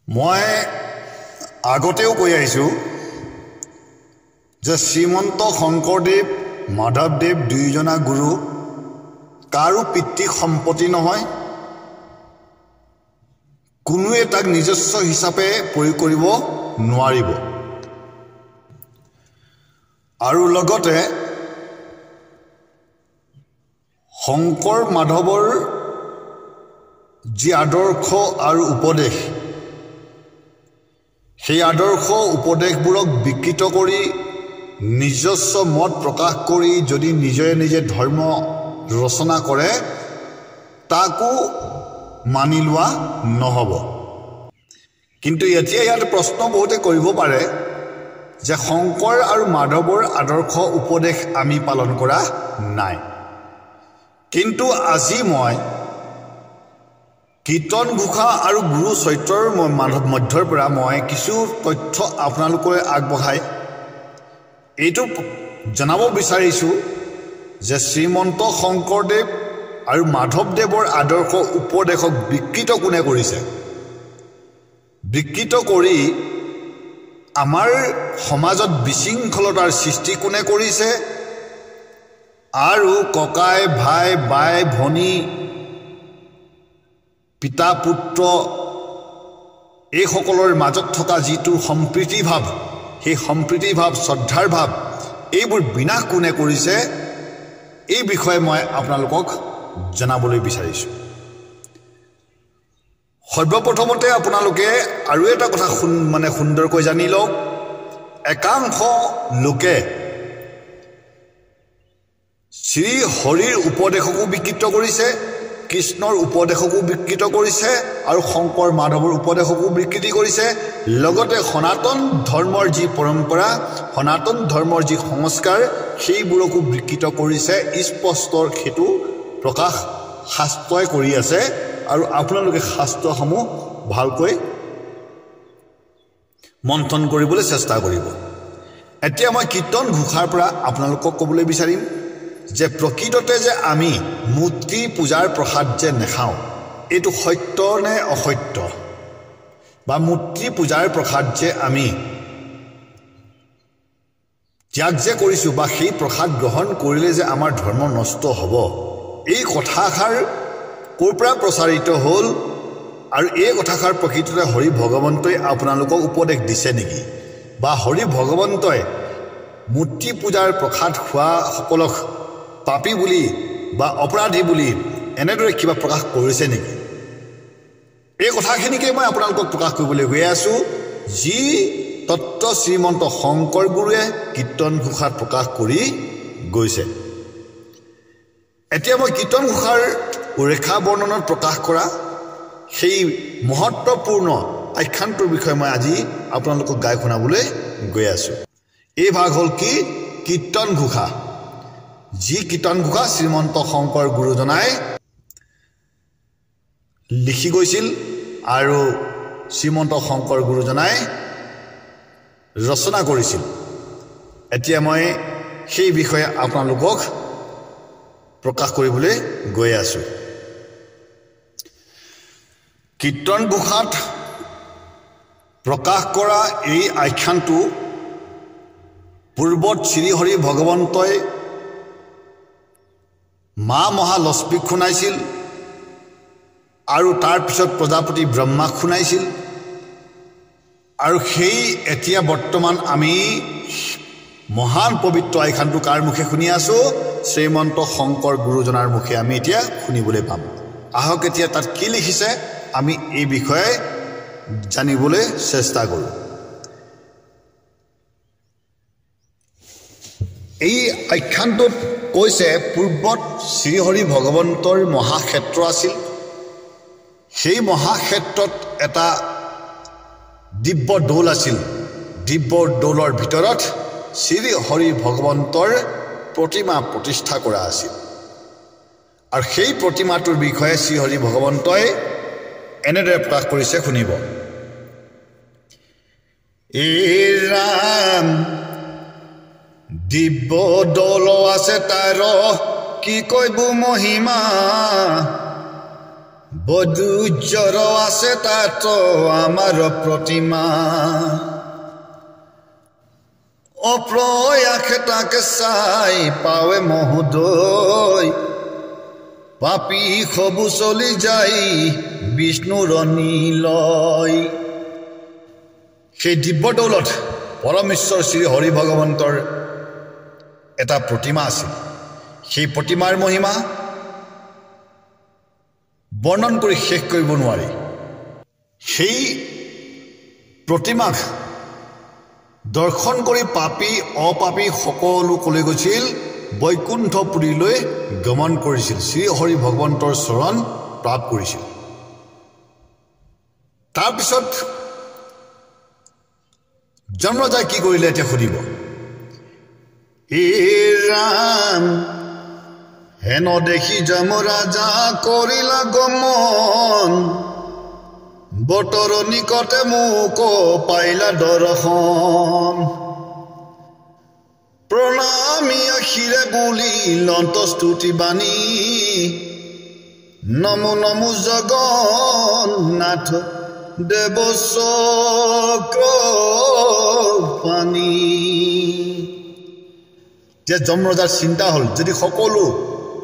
মই আগতেও কৈ আহিছোঁ যে শ্ৰীমন্ত শংকৰদেৱ মাধৱদেৱ দুয়োজনা গুৰু কাৰো পিতৃ সম্পত্তি নহয়, কোনোৱে তাক নিজস্ব হিচাপে প্ৰয়োগ কৰিব নোৱাৰিব। আৰু লগতে শংকৰ মাধৱৰ যি আদৰ্শ আৰু উপদেশ, সেই আদৰ্শ উপদেশবোৰক বিকৃত কৰি নিজস্ব মত প্ৰকাশ কৰি যদি নিজে নিজে ধৰ্ম ৰচনা কৰে, তাকো মানি লোৱা নহ'ব। কিন্তু এতিয়া ইয়াত প্ৰশ্ন বহুতে কৰিব পাৰে যে শংকৰ আৰু মাধৱৰ আদৰ্শ উপদেশ আমি পালন কৰা নাই। কিন্তু আজি মই কীৰ্তন ঘোষা আৰু গুৰু চৰিত্ৰৰ মধ্যৰ পৰা মই কিছু তথ্য আপোনালোকে আগবঢ়াই এইটো জনাব বিচাৰিছোঁ যে শ্ৰীমন্ত শংকৰদেৱ আৰু মাধৱদেৱৰ আদৰ্শ উপদেশক বিকৃত কোনে কৰিছে, বিকৃত কৰি আমাৰ সমাজত বিশৃংখলতাৰ সৃষ্টি কোনে কৰিছে, আৰু ককাই ভাই বাই ভনী পিতা পুত্ৰ এইসকলৰ মাজত থকা যিটো সম্প্ৰীতি ভাৱ, সেই সম্প্ৰীতি ভাৱ শ্ৰদ্ধাৰ ভাৱ এইবোৰ বিনাশ কোনে কৰিছে, এই বিষয়ে মই আপোনালোকক জনাবলৈ বিচাৰিছোঁ। সৰ্বপ্ৰথমতে আপোনালোকে আৰু এটা কথা সুন্দৰকৈ জানি লওক। একাংশ লোকে শ্ৰী হৰিৰ উপদেশকো বিকৃত কৰিছে, কৃষ্ণৰ উপদেশকো বিকৃত কৰিছে, আৰু শংকৰ মাধৱৰ উপদেশকো বিকৃতি কৰিছে। লগতে সনাতন ধৰ্মৰ যি পৰম্পৰা, সনাতন ধৰ্মৰ যি সংস্কাৰ, সেইবোৰকো বিকৃত কৰিছে। স্পষ্ট সেইটো প্ৰকাশ শাস্ত্ৰই কৰি আছে, আৰু আপোনালোকে শাস্ত্ৰসমূহ ভালকৈ মন্থন কৰিবলৈ চেষ্টা কৰিব। এতিয়া মই কীৰ্তন ঘোষাৰ পৰা আপোনালোকক ক'বলৈ বিচাৰিম যে প্ৰকৃততে যে আমি মূৰ্তি পূজাৰ প্ৰসাদ যে নেখাওঁ, এইটো সত্য নে অসত্য, বা মূৰ্তি পূজাৰ প্ৰসাদ যে আমি ত্যাগ যে কৰিছোঁ, বা সেই প্ৰসাদ গ্ৰহণ কৰিলে যে আমাৰ ধৰ্ম নষ্ট হ'ব, এই কথাষাৰ ক'ৰ পৰা প্ৰচাৰিত হ'ল, আৰু এই কথাষাৰ প্ৰকৃততে হৰি ভগৱন্তই আপোনালোকক উপদেশ দিছে নেকি, বা হৰি ভগৱন্তই মূৰ্তি পূজাৰ প্ৰসাদ খোৱাসকলক পাপী বুলি বা অপৰাধী বুলি এনেদৰে কিবা প্ৰকাশ কৰিছে নেকি? এই কথাখিনিকে মই আপোনালোকক প্ৰকাশ কৰিবলৈ গৈ আছোঁ, যি তত্ত্ব শ্ৰীমন্ত শংকৰ গুৰুৱে কীৰ্তন ঘোষাত প্ৰকাশ কৰি গৈছে। এতিয়া মই কীৰ্তন ঘোষাৰ ৰেখা বৰ্ণনত প্ৰকাশ কৰা সেই মহত্বপূৰ্ণ আখ্যানটোৰ বিষয়ে মই আজি আপোনালোকক গাই শুনাবলৈ গৈ আছোঁ। এই ভাগ হ'ল কি? কীৰ্তন ঘোষা। যি কীৰ্তন ঘোষা শ্ৰীমন্ত শংকৰ গুৰুজনাই লিখি গৈছিল আৰু শ্ৰীমন্ত শংকৰ গুৰুজনাই ৰচনা কৰিছিল। এতিয়া মই সেই বিষয়ে আপোনালোকক প্ৰকাশ কৰিবলৈ গৈ আছোঁ। কীৰ্তন ঘোষাত প্ৰকাশ কৰা এই আখ্যানটো পূৰ্বত শ্ৰীহৰি ভগৱন্তই মা মহালক্ষ্মীক শুনাইছিল, আৰু তাৰপিছত প্ৰজাপতি ব্ৰহ্মাক শুনাইছিল, আৰু সেই এতিয়া বৰ্তমান আমি মহান পবিত্ৰ আখ্যানটো কাৰ মুখে শুনি আছোঁ? শ্ৰীমন্ত শংকৰ গুৰুজনাৰ মুখে আমি এতিয়া শুনিবলৈ পাম। আহক এতিয়া তাত কি লিখিছে আমি এই বিষয়ে জানিবলৈ চেষ্টা কৰোঁ। এই আখ্যানটোত কৈছে, পূৰ্বত শ্ৰীহৰি ভগৱন্তৰ মহাক্ষেত্ৰ আছিল। সেই মহাক্ষেত্ৰত এটা দিব্য দৌল আছিল। দিব্য দৌলৰ ভিতৰত শ্ৰীহৰি ভগৱন্তৰ প্ৰতিমা প্ৰতিষ্ঠা কৰা আছিল, আৰু সেই প্ৰতিমাটোৰ বিষয়ে শ্ৰীহৰি ভগৱন্তই এনেদৰে প্ৰকাশ কৰিছে, শুনিব। এই ৰাম দিব্য দৌল আছে তাৰ কি কৈবো মহিমা, বদুজ্জৰ আছে তাত আমাৰ প্ৰতিমা অপ্ৰয়াসে তাকে চাই পাৱে মহোদয় পাপী সবু চলি যায় বিষ্ণুৰ নীলয় সেই দিব্য দৌলত পৰমেশ্বৰ শ্ৰী হৰি ভগৱন্তৰ এটা প্ৰতিমা আছিল সেই প্ৰতিমাৰ মহিমা বৰ্ণন কৰি শেষ কৰিব নোৱাৰি সেই প্ৰতিমাক দৰ্শন কৰি পাপী অপাপী সকলো কলৈ গৈছিল বৈকুণ্ঠপুৰীলৈ গমন কৰিছিল শ্ৰী হৰি ভগৱন্তৰ চৰণ প্ৰাপ্ত কৰিছিল তাৰপিছত জন্মজাই কি কৰিলে এতিয়া সুধিব এ ৰাম হেন দেখি যমৰাজা কৰিলা গমন বতৰ নিকটে মোক পাইলা দৰ্শন প্ৰণামী আশিৰে বুলি লন্ত স্তুতি বাণী নমো নমো জগন্নাথ দেৱ চক্ৰপাণি যে যমৰাজাৰ চিন্তা হ'ল যদি সকলো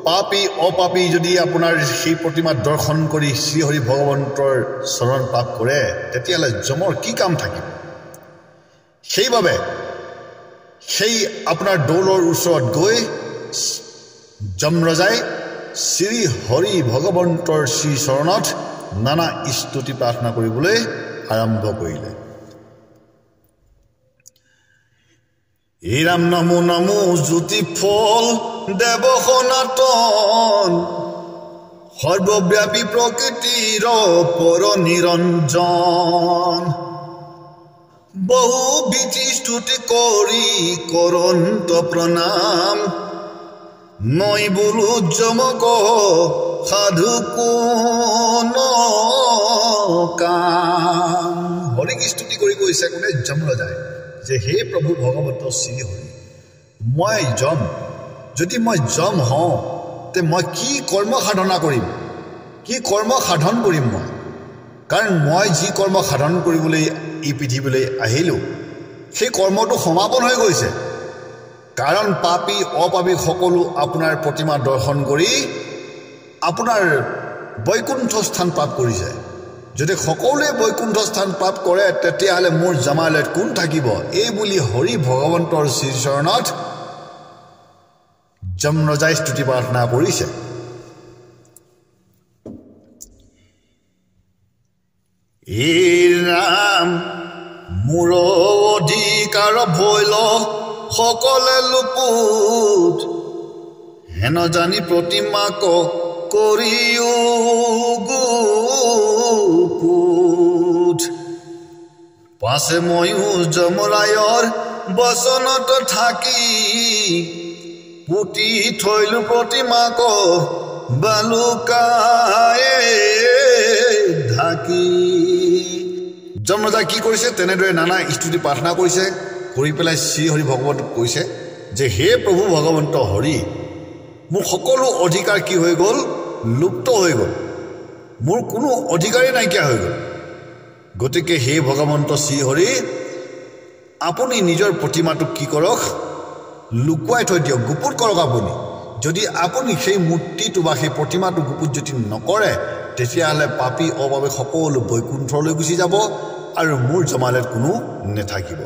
পাপী অপাপী যদি আপোনাৰ সেই প্ৰতিমা দৰ্শন কৰি শ্ৰীহৰি ভগৱন্তৰ চৰণ প্ৰাপ্ত কৰে তেতিয়াহ'লে যমৰ কি কাম থাকিব সেইবাবে সেই আপোনাৰ দৌলৰ ওচৰত গৈ যমৰাজাই শ্ৰী হৰি ভগৱন্তৰ শ্ৰী চৰণত নানা স্তুতি প্ৰাৰ্থনা কৰিবলৈ আৰম্ভ কৰিলে হে ৰাম নমো নমো জ্যোতি ফল দেৱ সনাতন সৰ্বব্যাপী প্ৰকৃতিৰ পৰ নিৰঞ্জন বহু বিধি স্তুতি কৰি কৰন্ত প্ৰণাম মই বোলো যমক সাধু কোন কাম হৰিক স্তুতি কৰি কৈছে কোনে যমৰাজাই যে হে প্ৰভু ভগৱন্ত শ্ৰী হৰি মই যম যদি মই যম হওঁ তে মই কি কৰ্ম সাধনা কৰিম কি কৰ্ম সাধন কৰিম মই কাৰণ মই যি কৰ্ম সাধন কৰিবলৈ এই পৃথিৱীলৈ আহিলোঁ সেই কৰ্মটো সমাপন হৈ গৈছে কাৰণ পাপী অপাপী সকলো আপোনাৰ প্ৰতিমা দৰ্শন কৰি আপোনাৰ বৈকুণ্ঠ স্থান প্ৰাপ্ত কৰিছে যদি সকলোৱে বৈকুণ্ঠ স্থান প্ৰাপ্ত কৰে তেতিয়াহ'লে মোৰ জমালয়ত কোন থাকিব এই বুলি হৰি ভগৱন্তৰ শ্ৰীচৰণত যমৰাজাই স্তুতি প্ৰাৰ্থনা কৰিছে হে ৰাম মোৰ অধিকাৰ ভৈল সকলে লুপুত হেন জানি প্ৰতিমাক কৰিও গুপুত পাছে ময়ো যমৰায়ৰ বচনত থাকি পুতি থৈলো প্ৰতিমাক বালুকায়ে ঢাকি যমৰাজা কি কৰিছে তেনেদৰে নানা স্তুতি প্ৰাৰ্থনা কৰিছে কৰি পেলাই শ্ৰী হৰি ভগৱন্তক কৈছে যে হে প্ৰভু ভগৱন্ত হৰি মোৰ সকলো অধিকাৰ কি হৈ গ'ল লুপ্ত হৈ গ'ল মোৰ কোনো অধিকাৰেই নাইকিয়া হৈ গ'ল গতিকে হে ভগৱন্ত শ্ৰী হৰি আপুনি নিজৰ প্ৰতিমাটোক কি কৰক লুকুৱাই থৈ দিয়ক গুপুত কৰক আপুনি যদি আপুনি সেই মূৰ্তিটো বা সেই প্ৰতিমাটো গুপুত যদি নকৰে তেতিয়াহ'লে পাপী অপাপী সকলো বৈকুণ্ঠলৈ গুচি যাব আৰু মোৰ জমালয়ত কোনো নেথাকিব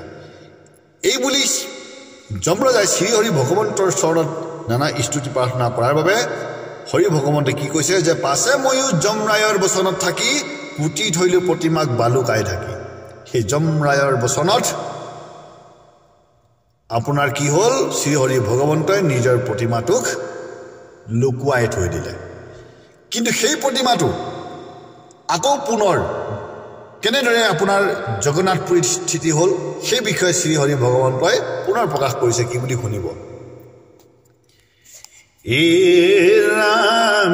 এই বুলি যমৰাজাই শ্ৰী হৰি ভগৱন্তৰ চৰণত নানা স্তুতি প্ৰাৰ্থনা কৰাৰ বাবে হৰি ভগৱন্তে কি কৈছে যে পাছে ময়ো যমৰায়ৰ বচনত থাকি পুতি থৈলো প্ৰতিমাক বালুকাই থাকি সেই যমৰায়ৰ বচনত আপোনাৰ কি হ'ল শ্ৰী হৰি ভগৱন্তই নিজৰ প্ৰতিমাটোক লুকুৱাই থৈ দিলে কিন্তু সেই প্ৰতিমাটো আকৌ পুনৰ কেনেদৰে আপোনাৰ জগন্নাথপুৰীত স্থিতি হ'ল সেই বিষয়ে শ্ৰী হৰি ভগৱন্তই পুনৰ প্ৰকাশ কৰিছে কি বুলি শুনিব এ ৰাম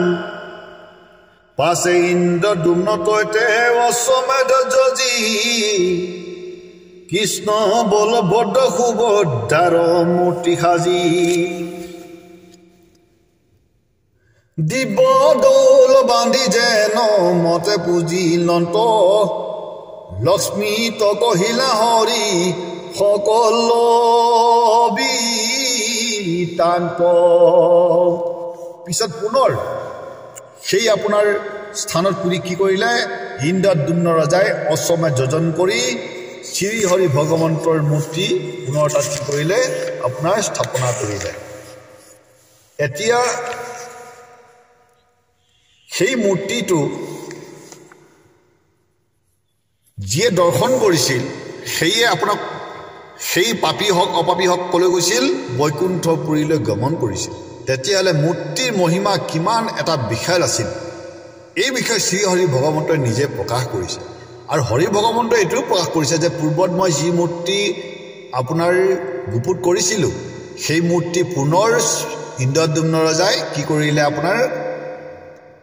পাছে ইন্দ্ৰ দুম্ন তৈতে অশ্বমেধ যজি কৃষ্ণ বলভদ্ৰ সুভদ্ৰাৰ মূৰ্তি সাজি দিব দৌল বান্ধি যেন মতে পুঁজি লন্ত লক্ষ্মী কহিলা হৰি সকল বিতান্ত পিছত পুনৰ সেই আপোনাৰ স্থানত পুৰি কি কৰিলে ইন্দ্ৰদ্যুম্ন ৰজাই অশ্বমেধ যজন কৰি শ্ৰীহৰি ভগৱন্তৰ মূৰ্তি পুনৰ তাত কি কৰিলে আপোনাৰ স্থাপনা কৰিলে এতিয়া সেই মূৰ্তিটো যিয়ে দৰ্শন কৰিছিল সেয়ে আপোনাক সেই পাপী হওক অপাপী হওক কলৈ গৈছিল বৈকুণ্ঠপুৰীলৈ গমন কৰিছিল তেতিয়াহ'লে মূৰ্তিৰ মহিমা কিমান এটা বিশাল আছিল এই বিষয়ে শ্ৰীহৰি ভগৱন্তই নিজে প্ৰকাশ কৰিছে আৰু হৰি ভগৱন্তই এইটোও প্ৰকাশ কৰিছে যে পূৰ্বত মই যি মূৰ্তি আপোনাৰ গুপুত কৰিছিলোঁ সেই মূৰ্তি পুনৰ ইন্দ্ৰদ্যুম্ন ৰজাই কি কৰিলে আপোনাৰ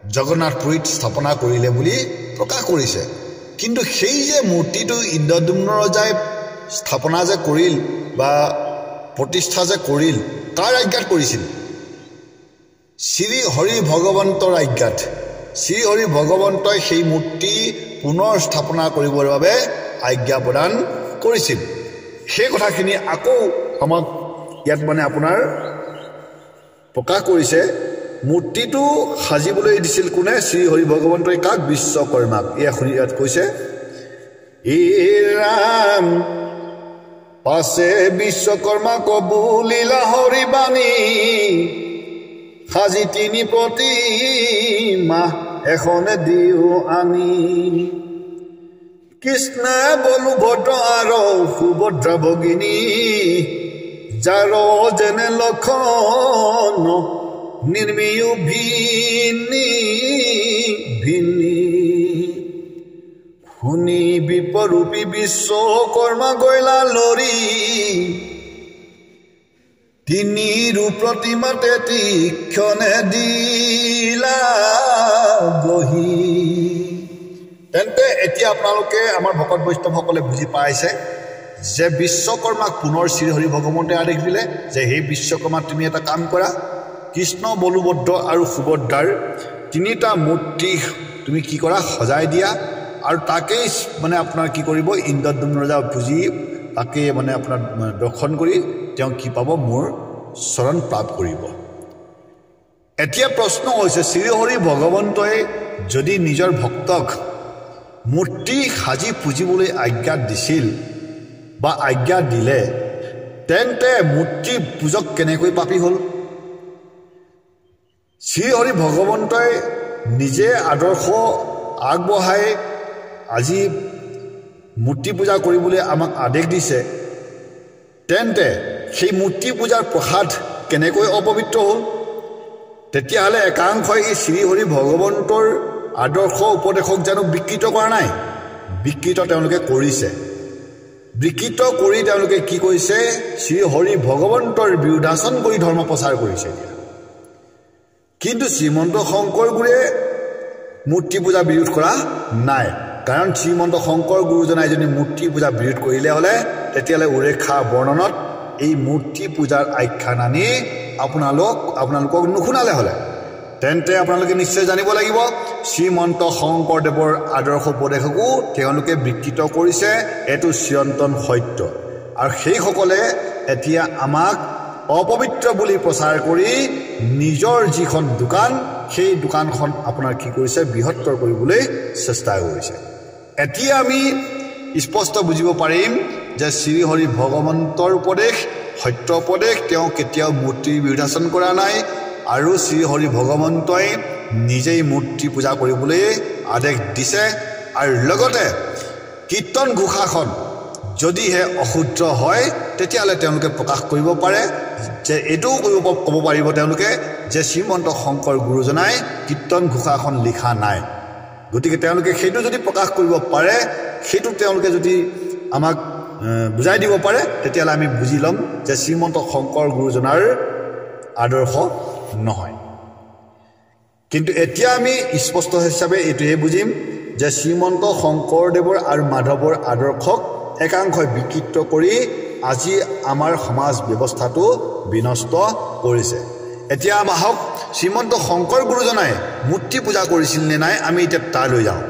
জগন্নাথপুৰীত স্থাপনা কৰিলে বুলি প্ৰকাশ কৰিছে কিন্তু সেই যে মূৰ্তিটো ইন্দ্ৰদ্যুম্ন ৰজাই স্থাপনা যে কৰিল বা প্ৰতিষ্ঠা যে কৰিল কাৰ আজ্ঞাত কৰিছিল শ্ৰী হৰি ভগৱন্তৰ আজ্ঞাত শ্ৰী হৰি ভগৱন্তই সেই মূৰ্তি পুনৰ স্থাপনা কৰিবৰ বাবে আজ্ঞা প্ৰদান কৰিছিল সেই কথাখিনি আকৌ আমাক ইয়াত মানে আপোনাৰ প্ৰকাশ কৰিছে মূৰ্তিটো সাজিবলৈ দিছিল কোনে শ্ৰী হৰি ভগৱন্তই কাক বিশ্বকৰ্মাক এয়া শুনি ইয়াত কৈছে হে ৰাম পাছে বিশ্বকৰ্মা কবুলিলা হৰি বাণী সাজি তিনি প্ৰতিমা এখনে দিও আনি কৃষ্ণ বলুভদ্ৰ আৰু সুভদ্ৰা ভগিনী যাৰ যেনে লক্ষণ নিৰ্মিয়ো ভিনী ভিনী শুনি বিপৰূপী বিশ্বকৰ্মা গৈলা লৰি তিনি ৰূপ প্ৰতিমাতে তীক্ষণে দিলা গহি তেন্তে এতিয়া আপোনালোকে আমাৰ ভকত বৈষ্ণৱসকলে বুজি পাইছে যে বিশ্বকৰ্মাক পুনৰ শ্ৰীহৰি ভগৱন্তই আদেশ দিলে যে সেই বিশ্বকৰ্মা তুমি এটা কাম কৰা কৃষ্ণ বলুভদ্ৰ আৰু সুভদ্ৰাৰ তিনিটা মূৰ্তি তুমি কি কৰা সজাই দিয়া আৰু তাকেই মানে আপোনাৰ কি কৰিব ইন্দ্ৰদ্যুম্ন ৰজা পুজি তাকে মানে আপোনাৰ দৰ্শন কৰি তেওঁ কি পাব মোৰ চৰণ প্ৰাপ্ত কৰিব এতিয়া প্ৰশ্ন হৈছে শ্ৰীহৰি ভগৱন্তই যদি নিজৰ ভক্তক মূৰ্তি সাজি পুজিবলৈ আজ্ঞা দিছিল বা আজ্ঞা দিলে তেন্তে মূৰ্তি পূজক কেনেকৈ পাপী হ'ল শ্ৰীহৰি ভগৱন্তই নিজে আদৰ্শ আগবঢ়াই আজি মূৰ্তি পূজা কৰিবলৈ আমাক আদেশ দিছে তেন্তে সেই মূৰ্তি পূজাৰ প্ৰসাদ কেনেকৈ অপবিত্ৰ হ'ল তেতিয়াহ'লে একাংশই এই শ্ৰীহৰি ভগৱন্তৰ আদৰ্শ উপদেশক জানো বিকৃত কৰা নাই বিকৃত তেওঁলোকে কৰিছে বিকৃত কৰি তেওঁলোকে কি কৰিছে শ্ৰীহৰি ভগৱন্তৰ বিৰুদ্ধাচৰণ কৰি ধৰ্ম প্ৰচাৰ কৰিছে কিন্তু শ্ৰীমন্ত শংকৰ গুৰুৱে মূৰ্তি পূজা বিৰোধ কৰা নাই কাৰণ শ্ৰীমন্ত শংকৰ গুৰুজনাই যদি মূৰ্তি পূজা বিৰোধ কৰিলে হ'লে তেতিয়াহ'লে উৰেখা বৰ্ণনত এই মূৰ্তি পূজাৰ আখ্যান আনি আপোনালোকক নুশুনালে হ'লে তেন্তে আপোনালোকে নিশ্চয় জানিব লাগিব শ্ৰীমন্ত শংকৰদেৱৰ আদৰ্শ উপদেশকো তেওঁলোকে বিকৃত কৰিছে এইটো চিৰন্তন সত্য আৰু সেইসকলে এতিয়া আমাক অপবিত্ৰ বুলি প্ৰচাৰ কৰি নিজৰ যিখন দোকান সেই দোকানখন আপোনাৰ কি কৰিছে বৃহত্তৰ কৰিবলৈ চেষ্টা কৰিছে এতিয়া আমি স্পষ্ট বুজিব পাৰিম যে শ্ৰীহৰি ভগৱন্তৰ উপদেশ সত্য উপদেশ তেওঁ কেতিয়াও মূৰ্তিৰ বিৰুদ্ধাচৰণ কৰা নাই আৰু শ্ৰীহৰি ভগৱন্তই নিজেই মূৰ্তি পূজা কৰিবলৈ আদেশ দিছে আৰু লগতে কীৰ্তন ঘোষাখন যদিহে অশুদ্ধ হয় তেতিয়াহ'লে তেওঁলোকে প্ৰকাশ কৰিব পাৰে যে এইটোও ক'ব পাৰিব তেওঁলোকে যে শ্ৰীমন্ত শংকৰ গুৰুজনাই কীৰ্তন ঘোষাখন লিখা নাই গতিকে তেওঁলোকে সেইটো যদি প্ৰকাশ কৰিব পাৰে সেইটো তেওঁলোকে যদি আমাক বুজাই দিব পাৰে তেতিয়াহ'লে আমি বুজি ল'ম যে শ্ৰীমন্ত শংকৰ গুৰুজনাৰ আদৰ্শ নহয় কিন্তু এতিয়া আমি স্পষ্ট হিচাপে এইটোহে বুজিম যে শ্ৰীমন্ত শংকৰদেৱৰ আৰু মাধৱৰ আদৰ্শক একাংশই বিকৃত কৰি আজি আমাৰ সমাজ ব্যৱস্থাটো বিনষ্ট কৰিছে এতিয়া আহক শ্ৰীমন্ত শংকৰ গুৰুজনাই মূৰ্তি পূজা কৰিছিল নে নাই আমি এতিয়া তালৈ যাওঁ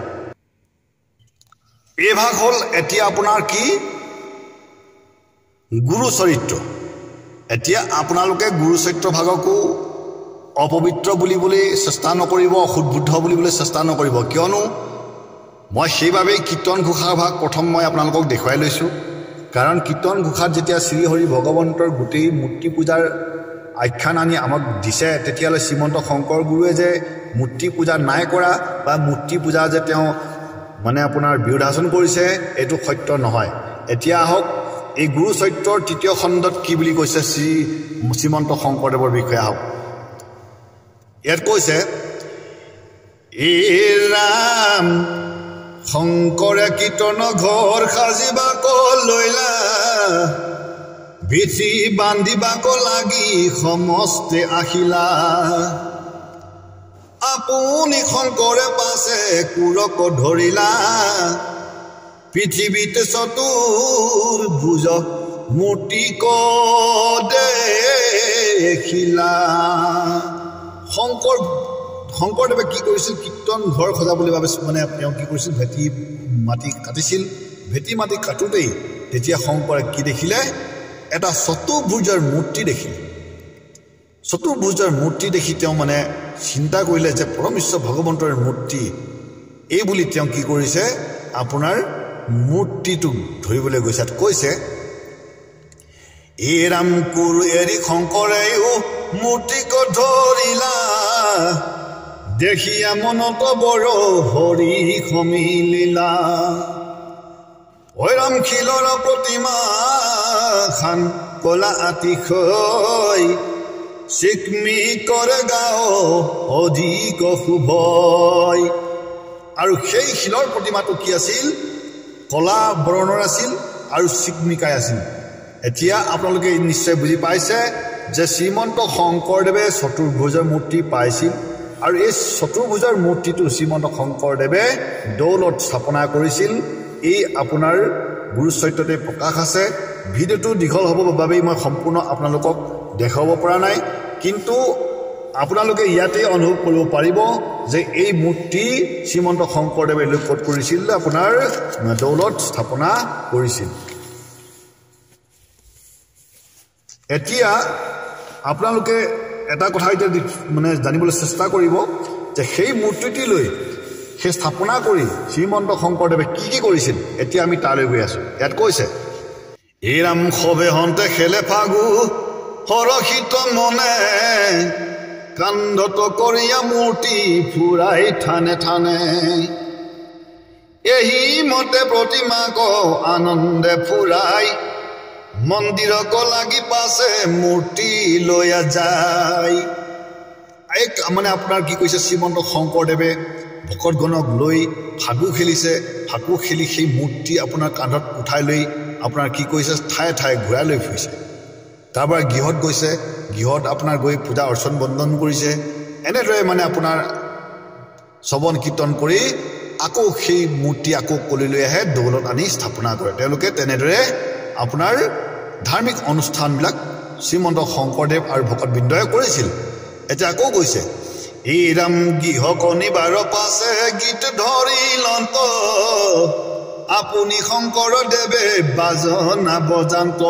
এই ভাগ হ'ল এতিয়া আপোনাৰ কি গুৰু চৰিত্ৰ এতিয়া আপোনালোকে গুৰু চৰিত্ৰ ভাগকো অপবিত্ৰ বুলিবলৈ চেষ্টা নকৰিব অশুদ্ধ বুলিবলৈ চেষ্টা নকৰিব কিয়নো মই সেইভাৱেই কীৰ্তন ঘোষাৰ ভাগ প্ৰথম মই আপোনালোকক দেখুৱাই লৈছোঁ কাৰণ কীৰ্তন ঘোষাত যেতিয়া শ্ৰীহৰি ভগৱন্তৰ গোটেই মূৰ্তি পূজাৰ আখ্যান আনি আমাক দিছে তেতিয়ালৈ শ্ৰীমন্ত শংকৰ গুৰুৱে যে মূৰ্তি পূজা নাই কৰা বা মূৰ্তি পূজা যে তেওঁ মানে আপোনাৰ বিৰোধাচন কৰিছে এইটো সত্য নহয় এতিয়া আহক এই গুৰু চৰিত্ৰৰ তৃতীয় খণ্ডত কি বুলি কৈছে শ্ৰীমন্ত শংকৰদেৱৰ বিষয়ে আহক ইয়াত কৈছে এ ৰাম শংকৰে কীৰ্তন ঘৰ সাজিবাক লৈলা বিধি বান্ধিবাক লাগি সমস্তে আহিলা আপুনি শংকৰে পাছে কুৰক ধৰিলা পৃথিৱীত চতুৰ্ভুজ মূৰ্তি দেখিলা শংকৰদেৱে কি কৰিছিল কীৰ্তন ঘৰ সজাবলৈ বাবে মানে তেওঁ কি কৰিছিল ভেটি মাটি কাটিছিল ভেটি মাটি কাটোতেই তেতিয়া শংকৰে কি দেখিলে এটা চতুৰ্ভুজৰ মূৰ্তি দেখিলে চতুৰ্ভুজৰ মূৰ্তি দেখি তেওঁ মানে চিন্তা কৰিলে যে পৰম ঈশ্বৰ ভগৱন্তৰ মূৰ্তি এই বুলি তেওঁ কি কৰিছে আপোনাৰ মূৰ্তিটো ধৰিবলৈ গৈছে কৈছে এ ৰাম কুৰু এৰি শংকৰেও মূৰ্তিক ধৰিলা দেখিয়া মনত বৰ হৰি সমিলিলা ঐৰাম শিলৰ প্ৰতিমা খান কলা আতিশয় চিকমি কৰে গাঁও অধিক শুভয় আৰু সেই শিলৰ প্ৰতিমাটো কি আছিল কলা বৰণৰ আছিল আৰু চিকমিকাই আছিল এতিয়া আপোনালোকে নিশ্চয় বুজি পাইছে যে শ্ৰীমন্ত শংকৰদেৱে চতুৰ্ভুজৰ মূৰ্তি পাইছিল আৰু এই চতুৰ্ভুজৰ মূৰ্তিটো শ্ৰীমন্ত শংকৰদেৱে দৌলত স্থাপনা কৰিছিল এই আপোনাৰ গুৰু চৰিত্ৰতে প্ৰকাশ আছে ভিডিঅ'টো দীঘল হ'ব বাবেই মই সম্পূৰ্ণ আপোনালোকক দেখাব পৰা নাই কিন্তু আপোনালোকে ইয়াতে অনুভৱ কৰিব পাৰিব যে এই মূৰ্তি শ্ৰীমন্ত শংকৰদেৱে ক'ত কৰিছিল আপোনাৰ দৌলত স্থাপনা কৰিছিল এতিয়া আপোনালোকে এটা কথা এতিয়া মানে জানিবলৈ চেষ্টা কৰিব যে সেই মূৰ্তিটিলৈ সেই স্থাপনা কৰি শ্ৰীমন্ত শংকৰদেৱে কি কি কৰিছিল এতিয়া আমি তালৈ গৈ আছোঁ ইয়াত কৈছে এই ৰাম সবে হন্তে খেলে ফাগু হৰহিত মনে কান্ধত কৰিয়া মূৰ্তি ফুৰাই থানে থানে এই মতে প্ৰতিমাক আনন্দে ফুৰাই মন্দিৰক লাগি পাছে মূৰ্তি লৈ যায় এক মানে আপোনাৰ কি কৈছে শ্ৰীমন্ত শংকৰদেৱে ভকতগণক লৈ ফাগু খেলিছে ফাগু খেলি সেই মূৰ্তি আপোনাৰ কান্ধত উঠাই লৈ আপোনাৰ কি কৰিছে ঠায়ে ঠায়ে ঘূৰাই লৈ ফুৰিছে তাৰপৰা গৃহত গৈছে গৃহত আপোনাৰ গৈ পূজা অৰ্চন বন্দন কৰিছে এনেদৰে মানে আপোনাৰ শ্ৰৱণ কীৰ্তন কৰি আকৌ সেই মূৰ্তি আকৌ কলিলৈ আহে দৌলত আনি স্থাপনা কৰে তেওঁলোকে তেনেদৰে আপোনাৰ ধাৰ্মিক অনুষ্ঠানবিলাক শ্ৰীমন্ত শংকৰদেৱ আৰু ভকতবৃন্দই কৰিছিল এতিয়া আকৌ কৈছে এই ৰাম গৃহ কণিবাৰ পাছে গীত ধৰি লন্ত আপুনি শংকৰদেৱে বাজনা বজান্ত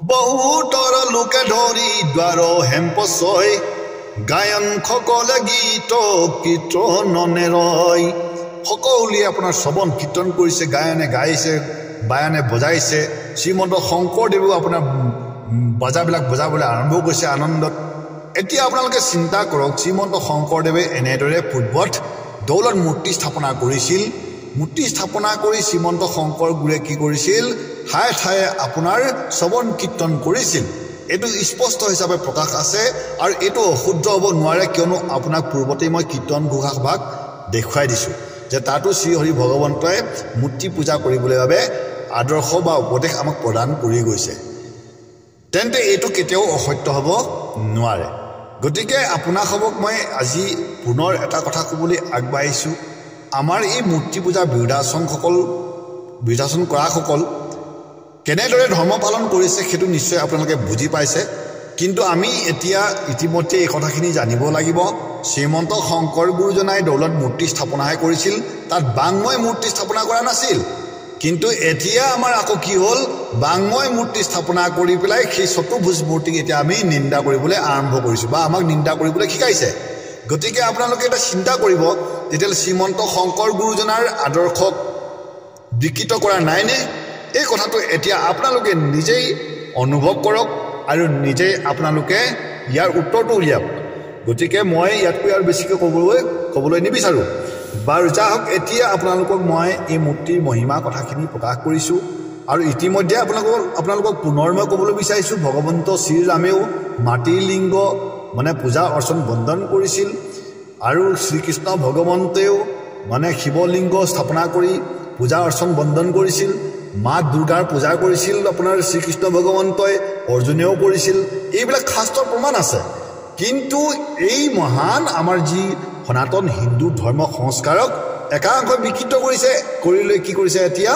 বহুতৰ লোকে ধৰি দ্বাৰ হেম্পচয় গায়ন সকলে গীত কীৰ্তননে ৰয় সকলোৱে আপোনাৰ শ্ৰৱণ কীৰ্তন কৰিছে গায়নে গাইছে বায়নে বজাইছে শ্ৰীমন্ত শংকৰদেৱেও আপোনাৰ বাজাবিলাক বজাবলৈ আৰম্ভ কৰিছে আনন্দত এতিয়া আপোনালোকে চিন্তা কৰক শ্ৰীমন্ত শংকৰদেৱে এনেদৰে পূৰ্বত দৌলত মূৰ্তি স্থাপনা কৰিছিল মূৰ্তি স্থাপনা কৰি শ্ৰীমন্ত শংকৰ গুৰুৱে কি কৰিছিল ঠায়ে ঠায়ে আপোনাৰ শ্ৰৱণ কীৰ্তন কৰিছিল এইটো স্পষ্ট হিচাপে প্ৰকাশ আছে আৰু এইটো অশুদ্ধ হ'ব নোৱাৰে কিয়নো আপোনাক পূৰ্বতেই মই কীৰ্তন ঘোষা ভাগ দেখুৱাই দিছোঁ যে তাতো শ্ৰীহৰি ভগৱন্তই মূৰ্তি পূজা কৰিবলৈ বাবে আদৰ্শ বা উপদেশ আমাক প্ৰদান কৰি গৈছে তেন্তে এইটো কেতিয়াও অসত্য হ'ব নোৱাৰে গতিকে আপোনাসবক মই আজি পুনৰ এটা কথা ক'বলৈ আগবাঢ়িছোঁ আমাৰ এই মূৰ্তি পূজা বিৰোধাচন কৰাসকল কেনেদৰে ধৰ্ম পালন কৰিছে সেইটো নিশ্চয় আপোনালোকে বুজি পাইছে কিন্তু আমি এতিয়া ইতিমধ্যে এই কথাখিনি জানিব লাগিব শ্ৰীমন্ত শংকৰ গুৰুজনাই দৌলত মূৰ্তি স্থাপনাহে কৰিছিল তাত বাংময় মূৰ্তি স্থাপনা কৰা নাছিল কিন্তু এতিয়া আমাৰ আকৌ কি হ'ল বাংময় মূৰ্তি স্থাপনা কৰি পেলাই সেই চতুৰ্ভুজ মূৰ্তিক এতিয়া আমি নিন্দা কৰিবলৈ আৰম্ভ কৰিছোঁ বা আমাক নিন্দা কৰিবলৈ শিকাইছে গতিকে আপোনালোকে এটা চিন্তা কৰিব তেতিয়াহ'লে শ্ৰীমন্ত শংকৰ গুৰুজনাৰ আদৰ্শক বিকৃত কৰা নাইনে এই কথাটো এতিয়া আপোনালোকে নিজেই অনুভৱ কৰক আৰু নিজেই আপোনালোকে ইয়াৰ উত্তৰটো উলিয়াওক গতিকে মই ইয়াতকৈ আৰু বেছিকৈ ক'বলৈ নিবিচাৰোঁ বাৰু যা হওক এতিয়া আপোনালোকক মই এই মূৰ্তিৰ মহিমা কথাখিনি প্ৰকাশ কৰিছোঁ আৰু ইতিমধ্যে আপোনালোকক পুনৰ মই ক'বলৈ বিচাৰিছোঁ ভগৱন্ত শ্ৰীৰামেও মাটিৰ লিংগ মানে পূজা অৰ্চন বন্দন কৰিছিল আৰু শ্ৰীকৃষ্ণ ভগৱন্তেও মানে শিৱলিংগ স্থাপনা কৰি পূজা অৰ্চন বন্দন কৰিছিল মা দুৰ্গাৰ পূজা কৰিছিল আপোনাৰ শ্ৰীকৃষ্ণ ভগৱন্তই অৰ্জুনেও কৰিছিল এইবিলাক শাস্ত্ৰৰ প্ৰমাণ আছে কিন্তু এই মহান আমাৰ যি সনাতন হিন্দু ধৰ্ম সংস্কাৰক একাংশ বিকৃত কৰিলৈ কি কৰিছে এতিয়া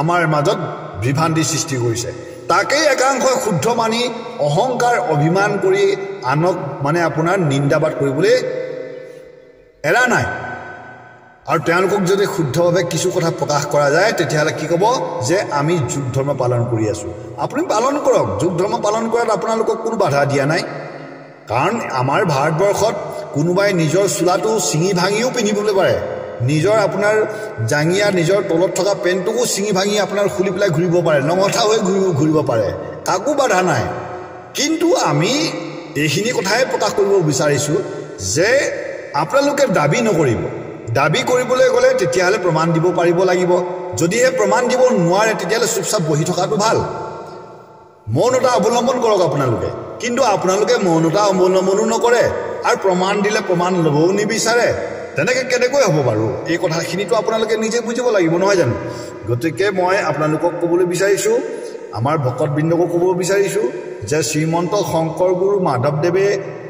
আমাৰ মাজত বিভ্ৰান্তি সৃষ্টি কৰিছে তাকেই একাংশ শুদ্ধ মানি অহংকাৰ অভিমান কৰি আনক মানে আপোনাৰ নিন্দাবাদ কৰিবলৈ এৰা নাই আৰু তেওঁলোকক যদি শুদ্ধভাৱে কিছু কথা প্ৰকাশ কৰা যায় তেতিয়াহ'লে কি ক'ব যে আমি যোগ ধৰ্ম পালন কৰি আছোঁ আপুনি পালন কৰক যোগ ধৰ্ম পালন কৰাত আপোনালোকক কোনো বাধা দিয়া নাই কাৰণ আমাৰ ভাৰতবৰ্ষত কোনোবাই নিজৰ চোলাটো ছিঙি ভাঙিও পিন্ধিবলৈ পাৰে নিজৰ আপোনাৰ জাঙিয়া নিজৰ তলত থকা পেণ্টটোকো ছিঙি ভাঙি আপোনাৰ খুলি পেলাই ঘূৰিব পাৰে নঙঠা হৈ ঘূৰিব পাৰে কাকো বাধা নাই কিন্তু আমি এইখিনি কথাই প্ৰকাশ কৰিব বিচাৰিছোঁ যে আপোনালোকে দাবী নকৰিব দাবী কৰিবলৈ গ'লে তেতিয়াহ'লে প্ৰমাণ দিব পাৰিব লাগিব যদিহে প্ৰমাণ দিব নোৱাৰে তেতিয়াহ'লে চুপচাপ বহি থকাটো ভাল মৌনতা অৱলম্বন কৰক আপোনালোকে কিন্তু আপোনালোকে মৌনতা অৱলম্বনো নকৰে আৰু প্ৰমাণ দিলে প্ৰমাণ ল'বও নিবিচাৰে তেনেকৈ কেনেকৈ হ'ব বাৰু এই কথাখিনিতো আপোনালোকে নিজে বুজিব লাগিব নহয় জানো গতিকে মই আপোনালোকক ক'বলৈ বিচাৰিছোঁ আমাৰ ভকতবৃন্দকো ক'ব বিচাৰিছোঁ যে শ্ৰীমন্ত শংকৰ গুৰু মাধৱদেৱে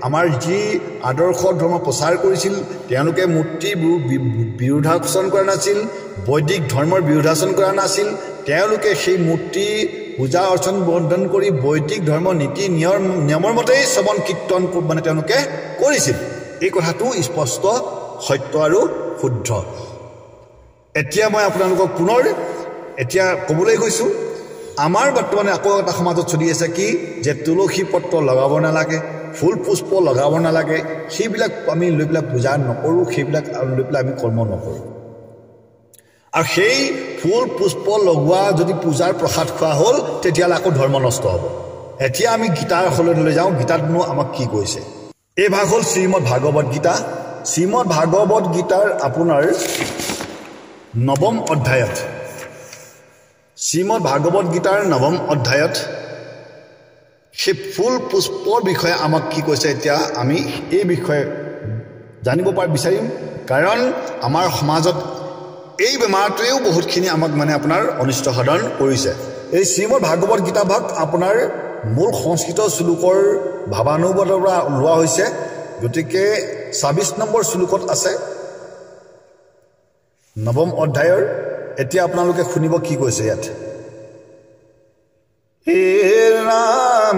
আমাৰ যি আদৰ্শ ধৰ্ম প্ৰচাৰ কৰিছিল তেওঁলোকে মূৰ্তিৰ বিৰোধাচৰণ কৰা নাছিল বৈদিক ধৰ্মৰ বিৰোধাচৰণ কৰা নাছিল তেওঁলোকে সেই মূৰ্তি পূজা অৰ্চন বৰ্ধন কৰি বৈদিক ধৰ্ম নীতি নিয়মৰ মতেই শ্ৰৱণ কীৰ্তন মানে তেওঁলোকে কৰিছিল এই কথাটো স্পষ্ট সত্য আৰু শুদ্ধ এতিয়া মই আপোনালোকক পুনৰ এতিয়া ক'বলৈ গৈছোঁ আমাৰ বৰ্তমানে আকৌ এটা সমাজত চলি আছে কি যে তুলসী পত্ৰ লগাব নালাগে ফুল পুষ্প লগাব নালাগে সেইবিলাক আমি লৈ পেলাই পূজা নকৰোঁ সেইবিলাক লৈ পেলাই আমি কৰ্ম নকৰোঁ আৰু সেই ফুল পুষ্প লগোৱা যদি পূজাৰ প্ৰসাদ খোৱা হ'ল তেতিয়াহ'লে আকৌ ধৰ্ম নষ্ট হ'ব এতিয়া আমি গীতাৰ আখৰলৈ যাওঁ গীতাতনো আমাক কি কৈছে এই ভাগ হ'ল শ্ৰীমদ ভাগৱত গীতা শ্ৰীমদ ভাগৱত গীতাৰ আপোনাৰ ৯ম অধ্যায়ত শ্ৰীমদ ভাগৱত গীতাৰ ৯ম অধ্যায়ত সেই ফুল পুষ্পৰ বিষয়ে আমাক কি কৈছে এতিয়া আমি এই বিষয়ে জানিব বিচাৰিম কাৰণ আমাৰ সমাজত এই বেমাৰটোৱেও বহুতখিনি আমাক মানে আপোনাৰ অনিষ্ট সাধন কৰিছে এই শ্ৰীমদ ভাগৱত গীতা ভাগ আপোনাৰ মূল সংস্কৃত শ্লোকৰ ভাৱানুবাদৰ পৰা লোৱা হৈছে গতিকে ২৬ নম্বৰ শ্লোকত আছে ৯ম অধ্যায়ৰ এতিয়া আপোনালোকে শুনিব কি কৈছে ইয়াত হে ৰাম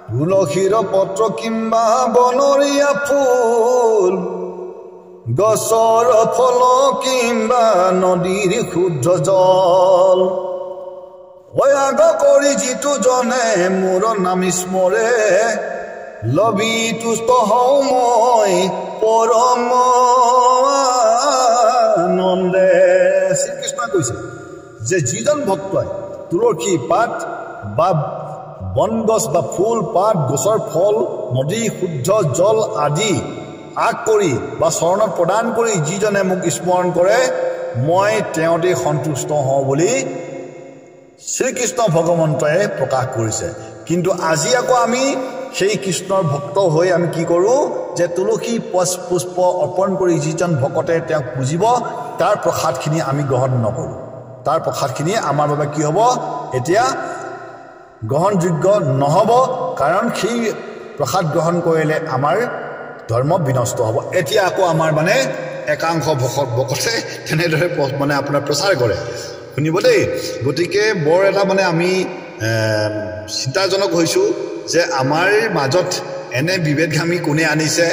তুলসীৰ পত্ৰ কিম্বা বনৰীয়া ফুল গছৰ ফল কিম্বা নদীৰ শুদ্ধ জল ত্যাগ কৰি যিটো জনে মোৰ নাম স্মৰে লবি তুষ্ট হওঁ মই পৰম আনন্দে শ্ৰীকৃষ্ণই কৈছে যে যিজন ভক্তই তুলসী পাত বা বনগছ বা ফুল পাত গছৰ ফল নদী শুদ্ধ জল আদি আগ কৰি বা চৰণত প্ৰদান কৰি যিজনে মোক স্মৰণ কৰে মই তেওঁতে সন্তুষ্ট হওঁ বুলি শ্ৰীকৃষ্ণ ভগৱন্তই প্ৰকাশ কৰিছে কিন্তু আজি আকৌ আমি সেই কৃষ্ণৰ ভক্ত হৈ আমি কি কৰোঁ যে তুলসী পুষ্প অৰ্পণ কৰি যিজন ভকতে তেওঁক পুজিব তাৰ প্ৰসাদখিনি আমি গ্ৰহণ নকৰোঁ তাৰ প্ৰসাদখিনি আমাৰ বাবে কি হ'ব এতিয়া গ্ৰহণযোগ্য নহ'ব কাৰণ সেই প্ৰসাদ গ্ৰহণ কৰিলে আমাৰ ধৰ্ম বিনষ্ট হ'ব এতিয়া আকৌ আমাৰ মানে একাংশ ভকতে তেনেদৰে মানে আপোনাৰ প্ৰচাৰ কৰে শুনিব দেই গতিকে বৰ এটা মানে আমি চিন্তাজনক হৈছোঁ যে আমাৰ মাজত এনে বিভেদগামী কোনে আনিছে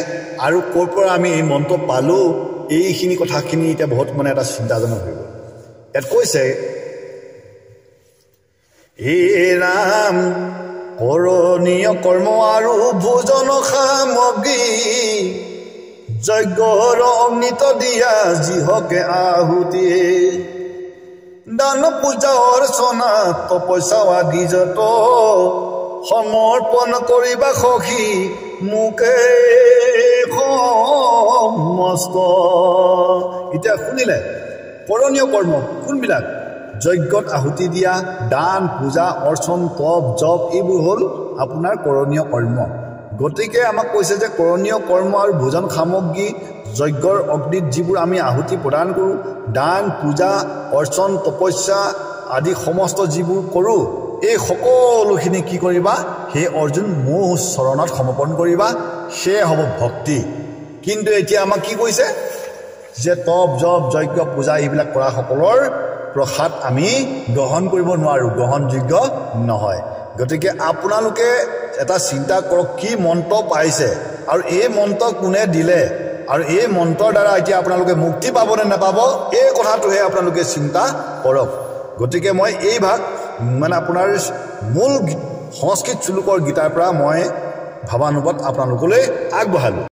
আৰু ক'ৰ পৰা আমি এই মন্ত্ৰ পালোঁ এইখিনি কথাখিনি এতিয়া বহুত মানে এটা চিন্তাজনক হৈ গ'ল ইয়াত কৈছে হে ৰাম কৰণীয় কৰ্ম আৰু ভোজন সামগ্ৰী যজ্ঞৰ অগ্নিত দিয়া যিহকে আহুতি দান পূজা অৰ্চনা তপস্যা আদি যত সমৰ্পণ কৰিবা সখী মোকে সমস্ত এতিয়া শুনিলে কৰণীয় কৰ্ম কোনবিলাক যজ্ঞত আহুতি দিয়া দান পূজা অৰ্চন তপ জপ এইবোৰ হ'ল আপোনাৰ কৰণীয় কৰ্ম গতিকে আমাক কৈছে যে কৰণীয় কৰ্ম আৰু ভোজন সামগ্ৰী যজ্ঞৰ অগ্নিত যিবোৰ আমি আহুতি প্ৰদান কৰোঁ দান পূজা অৰ্চন তপস্যা আদি সমস্ত যিবোৰ কৰোঁ এই সকলোখিনি কি কৰিবা হে অৰ্জুন মোৰ চৰণত সমৰ্পণ কৰিবা সেয়ে হ'ব ভক্তি কিন্তু এতিয়া আমাক কি কৈছে যে তপ জপ যজ্ঞ পূজা এইবিলাক কৰা সকলৰ প্ৰসাদ আমি গ্ৰহণ কৰিব নোৱাৰোঁ গ্ৰহণযোগ্য নহয় গতিকে আপোনালোকে এটা চিন্তা কৰক কি মন্ত্ৰ পাইছে আৰু এই মন্ত্ৰ কোনে দিলে আৰু এই মন্ত্ৰৰ দ্বাৰা এতিয়া আপোনালোকে মুক্তি পাবনে নাপাব এই কথাটোহে আপোনালোকে চিন্তা কৰক গতিকে মই এই ভাগ মানে আপোনাৰ মূল সংস্কৃত শ্লোকৰ গীতাৰ পৰা মই ভাৱানুবাদ আপোনালোকলৈ আগবঢ়ালোঁ